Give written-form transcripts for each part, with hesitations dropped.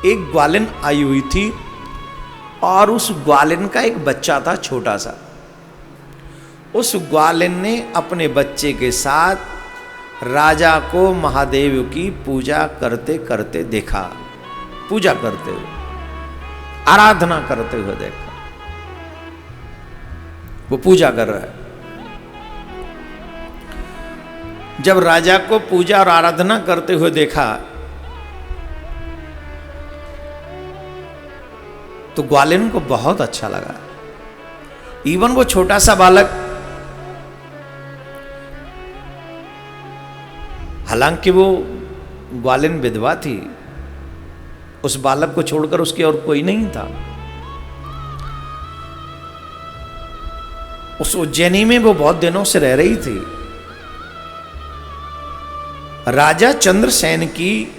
एक ग्वालिन आई हुई थी और उस ग्वालिन का एक बच्चा था छोटा सा। उस ग्वालिन ने अपने बच्चे के साथ राजा को महादेव की पूजा करते करते देखा, पूजा करते हुए, आराधना करते हुए देखा। वो पूजा कर रहा है। जब राजा को पूजा और आराधना करते हुए देखा तो ग्वालिन को बहुत अच्छा लगा। इवन वो छोटा सा बालक, हालांकि वो ग्वालिन विधवा थी, उस बालक को छोड़कर उसकी और कोई नहीं था। उस उज्जैनी में वो बहुत दिनों से रह रही थी। राजा चंद्रसेन की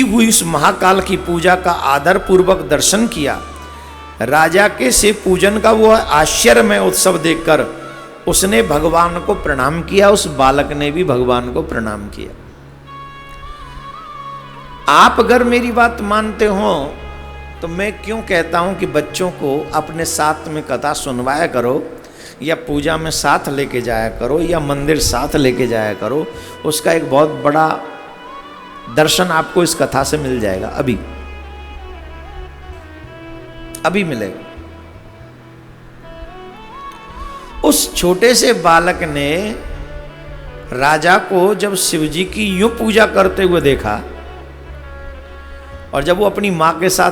हुई उस महाकाल की पूजा का आदर पूर्वक दर्शन किया। राजा के शिव पूजन का वो आश्चर्यमय उत्सव देखकर उसने भगवान को प्रणाम किया, उस बालक ने भी भगवान को प्रणाम किया। आप अगर मेरी बात मानते हो तो मैं क्यों कहता हूं कि बच्चों को अपने साथ में कथा सुनवाया करो, या पूजा में साथ लेके जाया करो, या मंदिर साथ लेके जाया करो। उसका एक बहुत बड़ा दर्शन आपको इस कथा से मिल जाएगा। अभी मिलेगा। उस छोटे से बालक ने राजा को जब शिवजी की यूं पूजा करते हुए देखा, और जब वो अपनी मां के साथ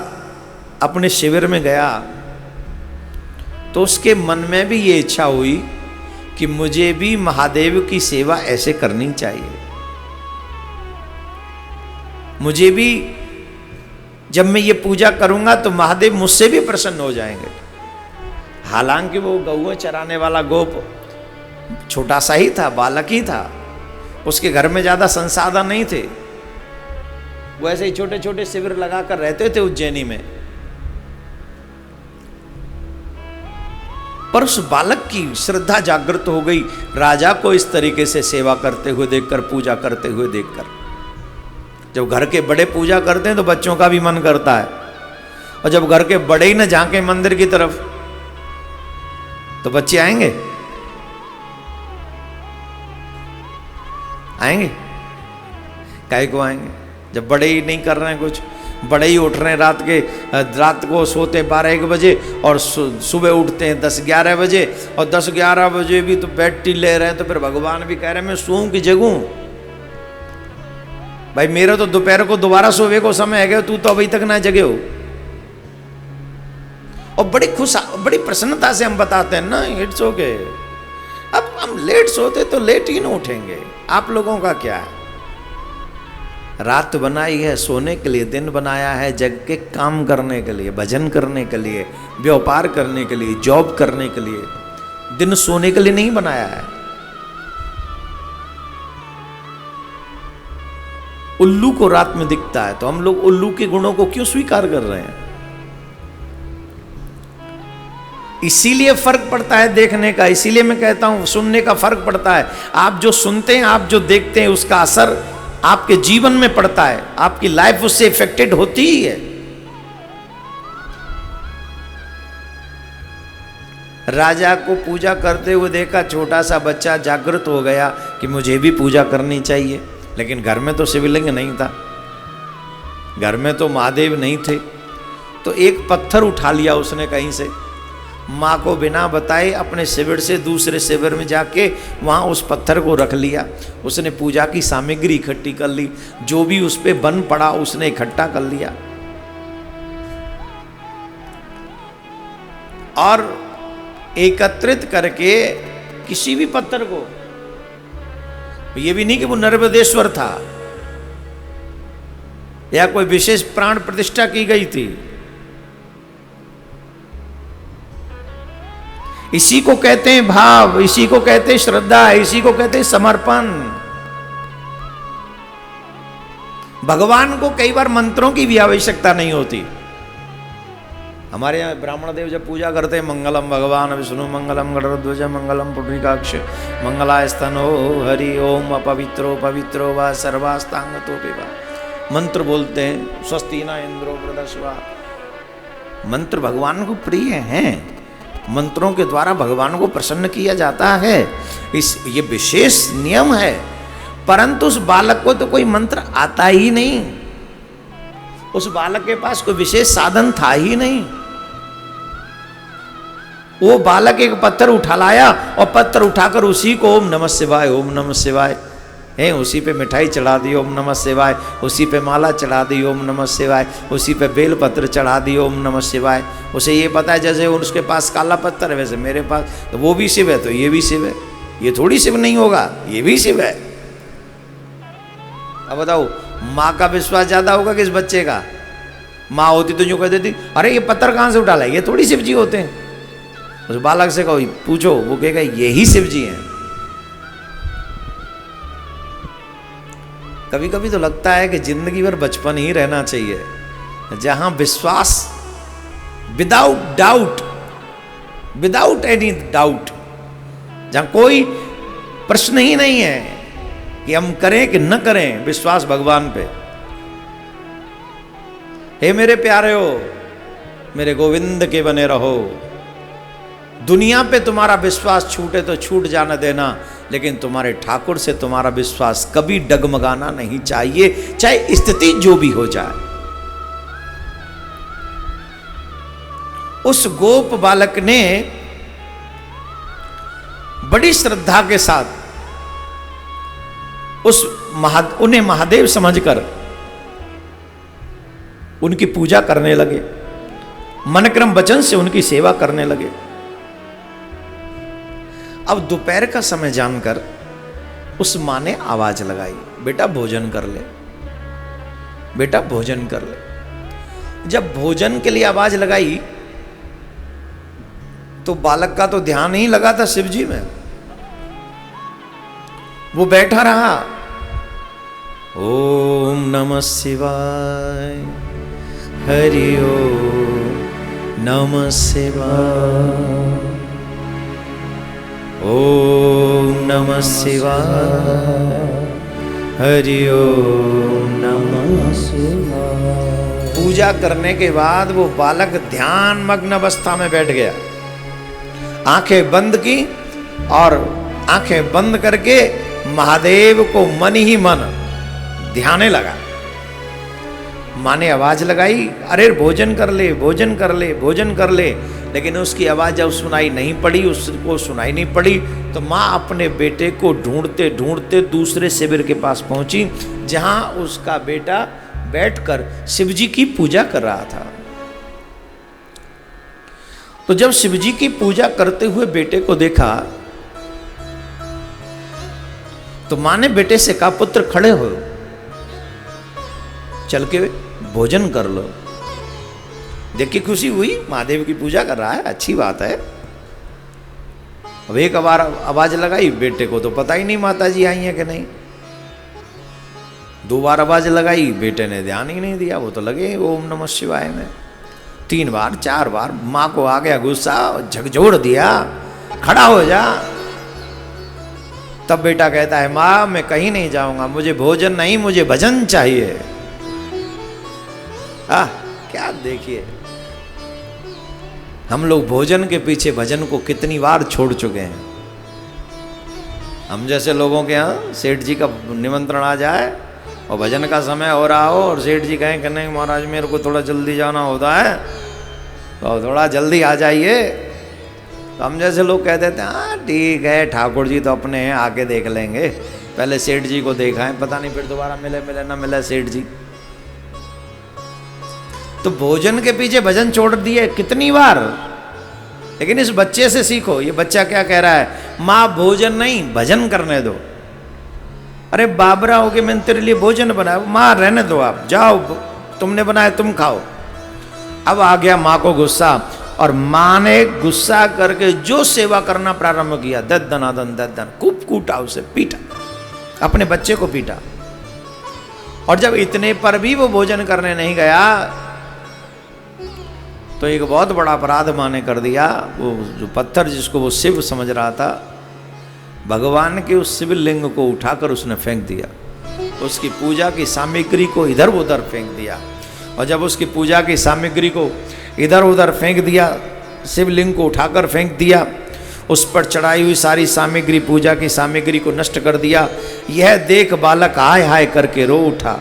अपने शिविर में गया तो उसके मन में भी ये इच्छा हुई कि मुझे भी महादेव की सेवा ऐसे करनी चाहिए। मुझे भी जब मैं ये पूजा करूंगा तो महादेव मुझसे भी प्रसन्न हो जाएंगे। हालांकि वो गौआ चराने वाला गोप छोटा सा ही था, बालक ही था, उसके घर में ज्यादा संसाधन नहीं थे। वो ऐसे ही छोटे छोटे शिविर लगाकर रहते थे उज्जैनी में। पर उस बालक की श्रद्धा जागृत हो गई राजा को इस तरीके से सेवा करते हुए देखकर, पूजा करते हुए देखकर। जब घर के बड़े पूजा करते हैं तो बच्चों का भी मन करता है, और जब घर के बड़े ही न झांके मंदिर की तरफ तो बच्चे आएंगे? काहे को आएंगे? जब बड़े ही नहीं कर रहे हैं कुछ, बड़े ही उठ रहे हैं रात को सोते 12-1 बजे और सुबह उठते हैं 10-11 बजे, और 10-11 बजे भी तो बेड टी ले रहे हैं, तो फिर भगवान भी कह रहे हैं मैं सोऊं कि जगूं? भाई मेरा तो दोपहर को दोबारा सोवे को समय है गया, तू तो अभी तक ना जगे हो। और बड़ी प्रसन्नता से हम बताते हैं ना, इट्स ओके। अब हम लेट सोते तो लेट ही ना उठेंगे। आप लोगों का क्या है? रात बनाई है सोने के लिए, दिन बनाया है जग के काम करने के लिए, भजन करने के लिए, व्यापार करने के लिए, जॉब करने के लिए। दिन सोने के लिए नहीं बनाया है। उल्लू को रात में दिखता है, तो हम लोग उल्लू के गुणों को क्यों स्वीकार कर रहे हैं? इसीलिए फर्क पड़ता है देखने का। इसीलिए मैं कहता हूं सुनने का फर्क पड़ता है। आप जो सुनते हैं, आप जो देखते हैं, उसका असर आपके जीवन में पड़ता है, आपकी लाइफ उससे इफेक्टेड होती ही है। राजा को पूजा करते हुए देखा, छोटा सा बच्चा जागृत हो गया कि मुझे भी पूजा करनी चाहिए। लेकिन घर में तो शिवलिंग नहीं था, घर में तो महादेव नहीं थे। तो एक पत्थर उठा लिया उसने कहीं से, माँ को बिना बताए अपने शिविर से दूसरे शिविर में जाके वहाँ उस पत्थर को रख लिया। उसने पूजा की सामग्री इकट्ठी कर ली, जो भी उस पे बन पड़ा उसने इकट्ठा कर लिया, और एकत्रित करके किसी भी पत्थर को, ये भी नहीं कि वो नर्मदेश्वर था या कोई विशेष प्राण प्रतिष्ठा की गई थी। इसी को कहते हैं भाव, इसी को कहते हैं श्रद्धा, इसी को कहते हैं समर्पण। भगवान को कई बार मंत्रों की भी आवश्यकता नहीं होती। हमारे यहाँ ब्राह्मण देव जब पूजा करते हैं, मंगलम भगवान विष्णु मंगलम गरुड़ध्वज मंगलम पुंडरीकाक्ष मंगलाय स्तनो हरि ओम अपवित्रो पवित्रो वा सर्वास्तांगतो विवा। मंत्र बोलते हैं, स्वस्ति न इंद्रो वृद्धस्वा। मंत्र भगवान को प्रिय हैं, मंत्रों के द्वारा भगवान को प्रसन्न किया जाता है, ये विशेष नियम है। परंतु उस बालक को तो कोई मंत्र आता ही नहीं, उस बालक के पास कोई विशेष साधन था ही नहीं। वो बालक एक पत्थर उठा लाया और पत्थर उठाकर उसी को ओम नमः शिवाय, ओम नमः शिवाय है, उसी पे मिठाई चढ़ा दी ओम नमः शिवाय, उसी पे माला चढ़ा दी ओम नमः शिवाय, उसी पे बेल पत्र चढ़ा दी ओम नमः शिवाय। उसे ये पता है जैसे उसके पास काला पत्थर है वैसे मेरे पास, तो वो भी शिव है तो ये भी शिव है, ये थोड़ी शिव नहीं होगा, ये भी शिव है। अब बताओ माँ का विश्वास ज्यादा होगा कि इस बच्चे का? माँ होती तो यूँ कह देती अरे ये पत्थर कहाँ से उठा लाए, ये थोड़ी शिव जी होते हैं। उस बालक से कहो पूछो, वो कहेगा यही शिव जी हैं। कभी कभी तो लगता है कि जिंदगी भर बचपन ही रहना चाहिए, जहां विश्वास without doubt, without any doubt, जहां कोई प्रश्न ही नहीं है कि हम करें कि न करें, विश्वास भगवान पे। हे मेरे प्यारे हो, मेरे गोविंद के बने रहो। दुनिया पे तुम्हारा विश्वास छूटे तो छूट जाना देना, लेकिन तुम्हारे ठाकुर से तुम्हारा विश्वास कभी डगमगाना नहीं चाहिए, चाहे स्थिति जो भी हो जाए। उस गोप बालक ने बड़ी श्रद्धा के साथ उन्हें महादेव समझकर उनकी पूजा करने लगे, मन क्रम वचन से उनकी सेवा करने लगे। अब दोपहर का समय जानकर उस माँ ने आवाज लगाई, बेटा भोजन कर ले, बेटा भोजन कर ले। जब भोजन के लिए आवाज लगाई तो बालक का तो ध्यान ही लगा था शिव जी में, वो बैठा रहा। ओम नमः शिवाय, हरि ओम नमः शिवाय, ओम नमः शिवाय, हरि ओम नमः शिवाय। पूजा करने के बाद वो बालक ध्यान मग्न अवस्था में बैठ गया, आंखें बंद की और आंखें बंद करके महादेव को मन ही मन ध्याने लगा। माँ ने आवाज लगाई, अरे भोजन कर ले, भोजन कर ले, भोजन कर ले। लेकिन उसकी आवाज जब सुनाई नहीं पड़ी, उसको सुनाई नहीं पड़ी, तो माँ अपने बेटे को ढूंढते ढूंढते दूसरे शिविर के पास पहुंची, जहां उसका बेटा बैठकर शिवजी की पूजा कर रहा था। तो जब शिवजी की पूजा करते हुए बेटे को देखा तो माँ ने बेटे से कहा, पुत्र खड़े हो, चल के भोजन कर लो। देखिए खुशी हुई, महादेव की पूजा कर रहा है, अच्छी बात है। अब एक बार आवाज लगाई, बेटे को तो पता ही नहीं माता जी आई है कि नहीं। दो बार आवाज लगाई, बेटे ने ध्यान ही नहीं दिया, वो तो लगे ओम नमः शिवाय में। 3 बार 4 बार, माँ को आ गया गुस्सा, झकझोर दिया, खड़ा हो जा। तब बेटा कहता है, माँ मैं कहीं नहीं जाऊंगा, मुझे भोजन नहीं, मुझे भजन चाहिए। क्या देखिए, हम लोग भोजन के पीछे भजन को कितनी बार छोड़ चुके हैं। हम जैसे लोगों के यहाँ सेठ जी का निमंत्रण आ जाए और भजन का समय हो रहा हो और सेठ जी कहें कि नहीं महाराज मेरे को थोड़ा जल्दी जाना होता है, तो थोड़ा जल्दी आ जाइए, तो हम जैसे लोग कह देते हैं हाँ ठीक है, ठाकुर जी तो अपने हैं, आके देख लेंगे, पहले सेठ जी को देखा है, पता नहीं फिर दोबारा मिले मिले ना मिले सेठ जी। तो भोजन के पीछे भजन छोड़ दिए कितनी बार। लेकिन इस बच्चे से सीखो, ये बच्चा क्या कह रहा है, माँ भोजन नहीं भजन करने दो। अरे बाबरा हो के मैंने तेरे लिए भोजन बनाया, माँ रहने दो, आप जाओ, तुमने बनाया तुम खाओ। अब आ गया माँ को गुस्सा, और माँ ने गुस्सा करके जो सेवा करना प्रारंभ किया, दद्दनादन दद्दन, खूब कूटा, उसे पीटा, अपने बच्चे को पीटा। और जब इतने पर भी वो भोजन करने नहीं गया तो एक बहुत बड़ा अपराध माँ ने कर दिया। वो जो पत्थर जिसको वो शिव समझ रहा था, भगवान के उस शिवलिंग को उठाकर उसने फेंक दिया। उसकी पूजा की सामग्री को इधर उधर फेंक दिया। और जब उसकी पूजा की सामग्री को इधर उधर फेंक दिया, शिवलिंग को उठाकर फेंक दिया, उस पर चढ़ाई हुई सारी सामग्री, पूजा की सामग्री को नष्ट कर दिया। यह देख बालक हाय हाय करके रो उठा।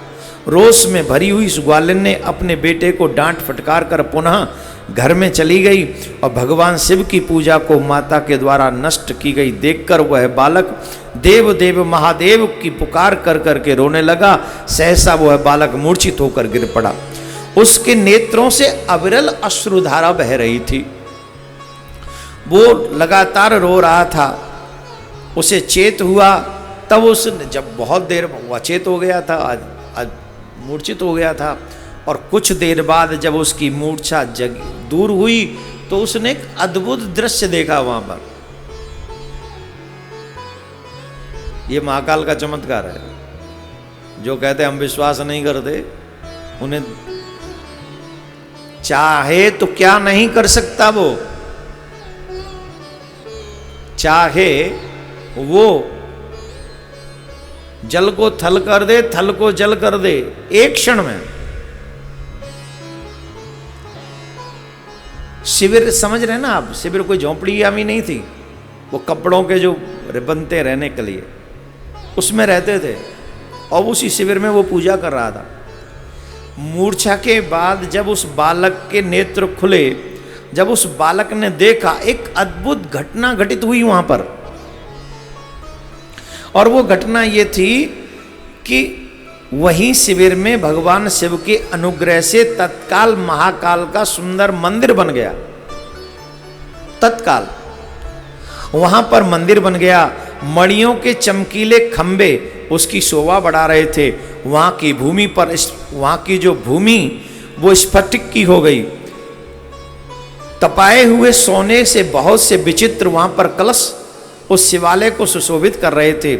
रोष में भरी हुई उस ग्वालिन ने अपने बेटे को डांट फटकार कर पुनः घर में चली गई और भगवान शिव की पूजा को माता के द्वारा नष्ट की गई देखकर वह बालक देव देव महादेव की पुकार कर करके रोने लगा। सहसा वह बालक मूर्छित होकर गिर पड़ा। उसके नेत्रों से अविरल अश्रुधारा बह रही थी। वो लगातार रो रहा था। उसे चेत हुआ, तब उसने, जब बहुत देर वो अचेत हो गया था, आज मूर्छित हो गया था, और कुछ देर बाद जब उसकी मूर्छा दूर हुई तो उसने एक अद्भुत दृश्य देखा वहां पर। ये महाकाल का चमत्कार है। जो कहते हम विश्वास नहीं करते, उन्हें चाहे तो क्या नहीं कर सकता। वो चाहे वो जल को थल कर दे, थल को जल कर दे, एक क्षण में। शिविर समझ रहे ना आप, शिविर कोई झोंपड़ी आमी नहीं थी, वो कपड़ों के जो बनते रहने के लिए उसमें रहते थे, और उसी शिविर में वो पूजा कर रहा था। मूर्छा के बाद जब उस बालक के नेत्र खुले, जब उस बालक ने देखा, एक अद्भुत घटना घटित हुई वहां पर। और वो घटना ये थी कि वहीं शिविर में भगवान शिव के अनुग्रह से तत्काल महाकाल का सुंदर मंदिर बन गया। तत्काल वहां पर मंदिर बन गया। मणियों के चमकीले खंबे उसकी शोभा बढ़ा रहे थे। वहां की भूमि पर, वहां की जो भूमि वो स्फटिक की हो गई। तपाए हुए सोने से बहुत से विचित्र वहां पर कलश उस शिवालय को सुशोभित कर रहे थे।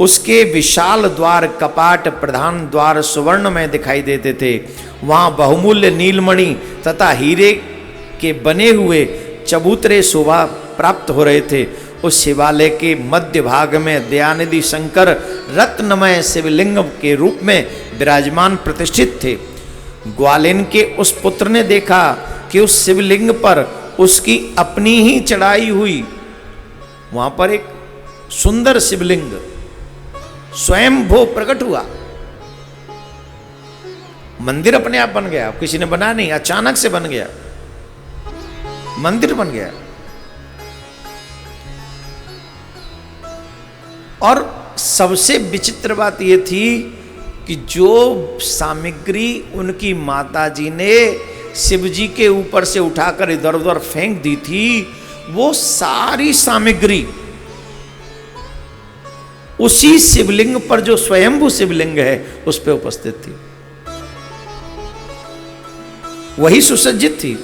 उसके विशाल द्वार, कपाट, प्रधान द्वार सुवर्ण में दिखाई देते थे। वहां बहुमूल्य नीलमणि तथा हीरे के बने हुए चबूतरे शोभा प्राप्त हो रहे थे। उस शिवालय के मध्य भाग में दयानिधि शंकर रत्नमय शिवलिंग के रूप में विराजमान प्रतिष्ठित थे। ग्वालिन के उस पुत्र ने देखा कि उस शिवलिंग पर उसकी अपनी ही चढ़ाई हुई, वहां पर एक सुंदर शिवलिंग स्वयं भो प्रकट हुआ। मंदिर अपने आप बन गया, किसी ने बना नहीं, अचानक से बन गया, मंदिर बन गया। और सबसे विचित्र बात यह थी कि जो सामग्री उनकी माताजी ने शिवजी के ऊपर से उठाकर इधर उधर फेंक दी थी, वो सारी सामग्री उसी शिवलिंग पर, जो स्वयंभू शिवलिंग है, उस पर उपस्थित थी, वही सुसज्जित थी।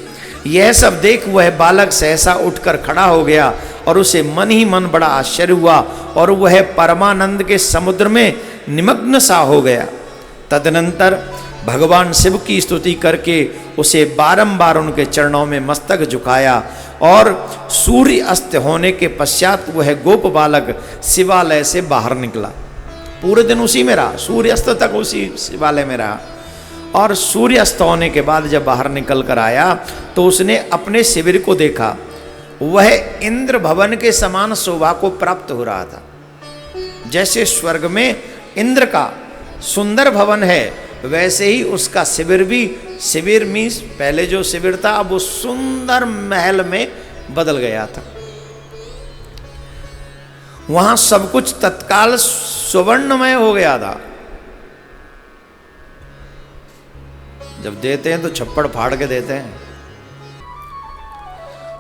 यह सब देख वह बालक सहसा उठकर खड़ा हो गया और उसे मन ही मन बड़ा आश्चर्य हुआ और वह परमानंद के समुद्र में निमग्न सा हो गया। तदनंतर भगवान शिव की स्तुति करके उसे बारंबार उनके चरणों में मस्तक झुकाया और सूर्य अस्त होने के पश्चात वह गोप बालक शिवालय से बाहर निकला। पूरे दिन उसी में रहा, सूर्य अस्त तक उसी शिवालय में रहा। और सूर्य अस्त होने के बाद जब बाहर निकल कर आया तो उसने अपने शिविर को देखा। वह इंद्र भवन के समान शोभा को प्राप्त हो रहा था। जैसे स्वर्ग में इंद्र का सुंदर भवन है, वैसे ही उसका शिविर भी, शिविर मीन्स पहले जो शिविर था अब वो सुंदर महल में बदल गया था। वहां सब कुछ तत्काल सुवर्णमय हो गया था। जब देते हैं तो छप्पड़ फाड़ के देते हैं।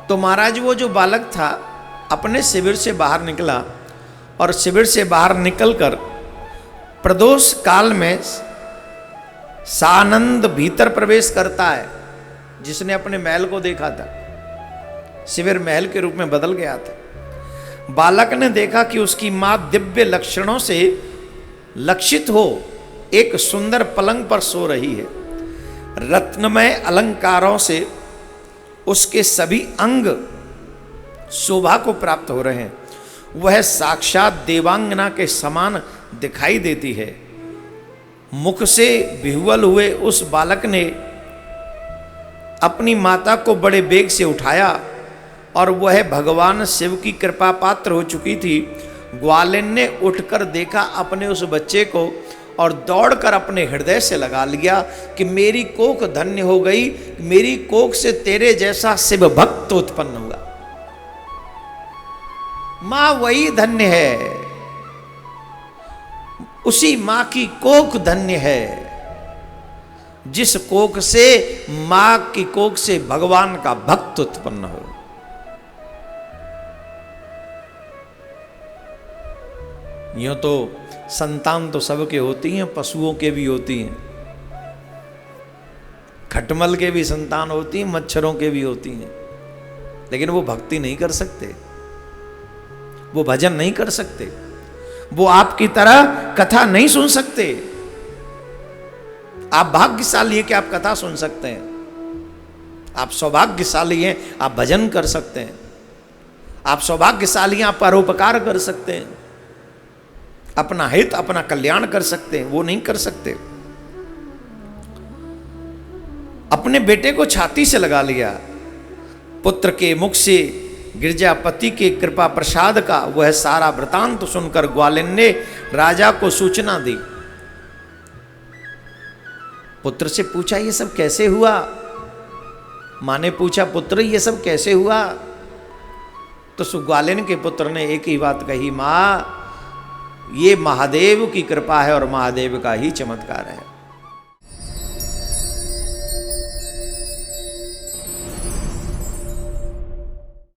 तो महाराज वो जो बालक था अपने शिविर से बाहर निकला और शिविर से बाहर निकलकर प्रदोष काल में सानंद भीतर प्रवेश करता है। जिसने अपने महल को देखा था, शिविर महल के रूप में बदल गया था। बालक ने देखा कि उसकी मां दिव्य लक्षणों से लक्षित हो एक सुंदर पलंग पर सो रही है। रत्नमय अलंकारों से उसके सभी अंग शोभा को प्राप्त हो रहे हैं। वह साक्षात देवांगना के समान दिखाई देती है। मुख से विह्वल हुए उस बालक ने अपनी माता को बड़े वेग से उठाया और वह भगवान शिव की कृपा पात्र हो चुकी थी। ग्वालिन ने उठकर देखा अपने उस बच्चे को और दौड़कर अपने हृदय से लगा लिया कि मेरी कोख धन्य हो गई, मेरी कोख से तेरे जैसा शिव भक्त उत्पन्न हुआ। मां वही धन्य है, उसी मां की कोख धन्य है जिस कोख से, मां की कोख से भगवान का भक्त उत्पन्न हो। यूं तो संतान तो सबके होती हैं, पशुओं के भी होती हैं, खटमल के भी संतान होती हैं, मच्छरों के भी होती हैं, लेकिन वो भक्ति नहीं कर सकते, वो भजन नहीं कर सकते, वो आपकी तरह कथा नहीं सुन सकते। आप भाग्यशाली हैं कि आप कथा सुन सकते हैं, आप सौभाग्यशाली हैं आप भजन कर सकते हैं, आप सौभाग्यशाली हैं आप परोपकार कर सकते हैं, अपना हित अपना कल्याण कर सकते हैं, वो नहीं कर सकते। अपने बेटे को छाती से लगा लिया, पुत्र के मुख से गिरजापति के कृपा प्रसाद का वह सारा वृतांत सुनकर ग्वालिन ने राजा को सूचना दी। पुत्र से पूछा ये सब कैसे हुआ? मां ने पूछा पुत्र ये सब कैसे हुआ? तो ग्वालिन के पुत्र ने एक ही बात कही, मां ये महादेव की कृपा है और महादेव का ही चमत्कार है।